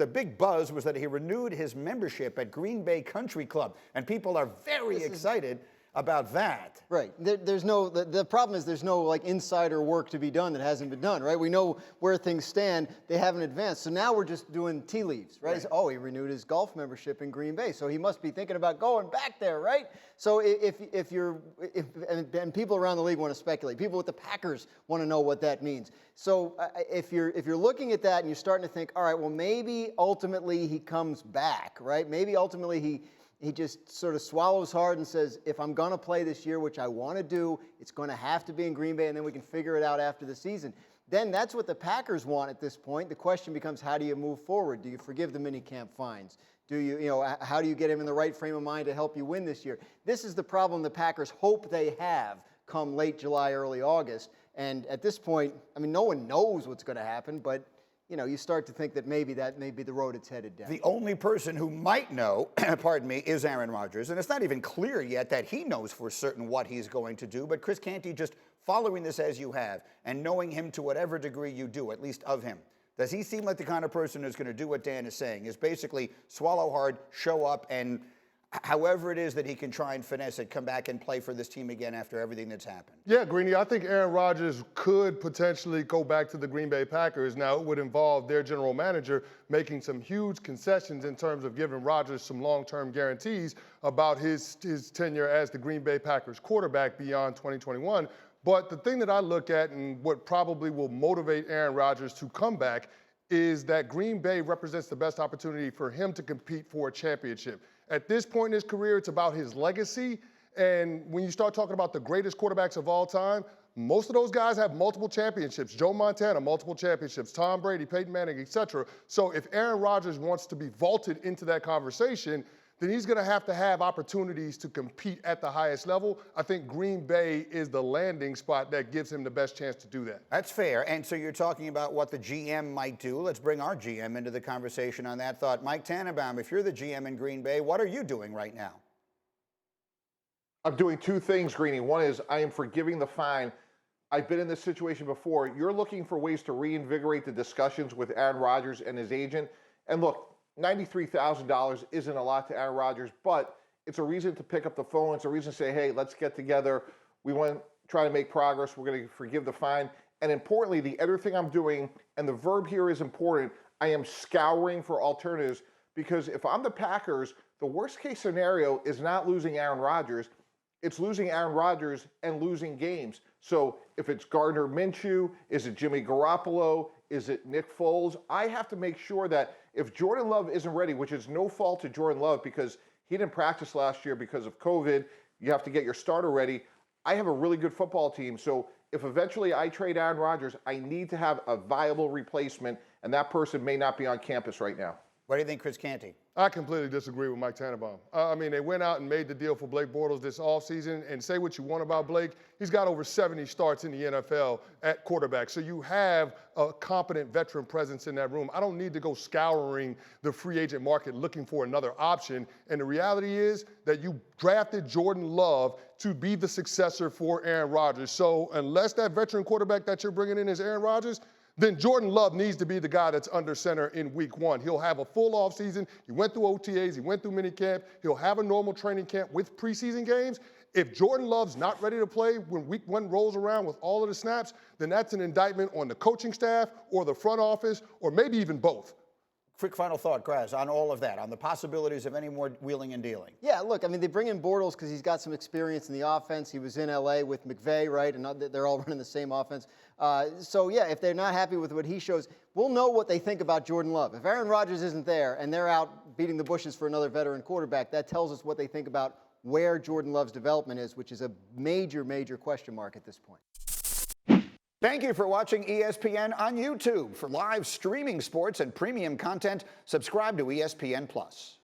The big buzz was that he renewed his membership at Green Bay Country Club, and people are very excited about that. Right. The problem is there's no like insider work to be done that hasn't been done, right? We know where things stand. They haven't advanced. So now we're just doing tea leaves, right? Oh, he renewed his golf membership in Green Bay, so he must be thinking about going back there, right? So if people around the league want to speculate, people with the Packers want to know what that means. So if you're looking at that and you're starting to think, all right, well, maybe ultimately he comes back, right? Maybe ultimately he just sort of swallows hard and says, if I'm going to play this year, which I want to do, it's going to have to be in Green Bay, and then we can figure it out after the season. Then that's what the Packers want at this point. The question becomes, how do you move forward? Do you forgive the minicamp fines? How do you get him in the right frame of mind to help you win this year? This is the problem the Packers hope they have come late July, early August. And at this point, I mean, no one knows what's going to happen, but you start to think that may be the road it's headed down. The only person who might know, pardon me, is Aaron Rodgers. And it's not even clear yet that he knows for certain what he's going to do. But Chris Canty, just following this as you have and knowing him to whatever degree you do, at least of him, does he seem like the kind of person who's going to do what Dan is saying, is basically swallow hard, show up, and however it is that he can try and finesse it, come back and play for this team again after everything that's happened? Yeah, Greeny, I think Aaron Rodgers could potentially go back to the Green Bay Packers. Now, it would involve their general manager making some huge concessions in terms of giving Rodgers some long-term guarantees about his tenure as the Green Bay Packers quarterback beyond 2021. But the thing that I look at and what probably will motivate Aaron Rodgers to come back is that Green Bay represents the best opportunity for him to compete for a championship. At this point in his career, it's about his legacy. And when you start talking about the greatest quarterbacks of all time, most of those guys have multiple championships. Joe Montana, multiple championships. Tom Brady, Peyton Manning, etc. So if Aaron Rodgers wants to be vaulted into that conversation, then he's going to have opportunities to compete at the highest level. I think Green Bay is the landing spot that gives him the best chance to do that. That's fair. And so you're talking about what the GM might do. Let's bring our GM into the conversation on that thought. Mike Tannenbaum, if you're the GM in Green Bay, what are you doing right now? I'm doing two things, Greeny. One is I am forgiving the fine. I've been in this situation before. You're looking for ways to reinvigorate the discussions with Aaron Rodgers and his agent. And look, $93,000 isn't a lot to Aaron Rodgers, but it's a reason to pick up the phone. It's a reason to say, hey, let's get together. We want to try to make progress. We're going to forgive the fine. And importantly, the other thing I'm doing, and the verb here is important, I am scouring for alternatives, because if I'm the Packers, the worst case scenario is not losing Aaron Rodgers. It's losing Aaron Rodgers and losing games. So if it's Gardner Minshew, is it Jimmy Garoppolo, is it Nick Foles? I have to make sure that if Jordan Love isn't ready, which is no fault to Jordan Love because he didn't practice last year because of COVID, you have to get your starter ready. I have a really good football team. So if eventually I trade Aaron Rodgers, I need to have a viable replacement, and that person may not be on campus right now. What do you think, Chris Canty? I completely disagree with Mike Tannenbaum. I mean, they went out and made the deal for Blake Bortles this offseason, and say what you want about Blake, he's got over 70 starts in the NFL at quarterback. So you have a competent veteran presence in that room. I don't need to go scouring the free agent market looking for another option. And the reality is that you drafted Jordan Love to be the successor for Aaron Rodgers. So unless that veteran quarterback that you're bringing in is Aaron Rodgers, then Jordan Love needs to be the guy that's under center in week one. He'll have a full offseason. He went through OTAs. He went through minicamp. He'll have a normal training camp with preseason games. If Jordan Love's not ready to play when week one rolls around with all of the snaps, then that's an indictment on the coaching staff or the front office or maybe even both. Quick final thought, Graz, on all of that, on the possibilities of any more wheeling and dealing. Yeah, look, I mean, they bring in Bortles because he's got some experience in the offense. He was in L.A. with McVay, right? And they're all running the same offense. So, yeah, if they're not happy with what he shows, we'll know what they think about Jordan Love. If Aaron Rodgers isn't there and they're out beating the bushes for another veteran quarterback, that tells us what they think about where Jordan Love's development is, which is a major, major question mark at this point. Thank you for watching ESPN on YouTube. For live streaming sports and premium content, subscribe to ESPN+.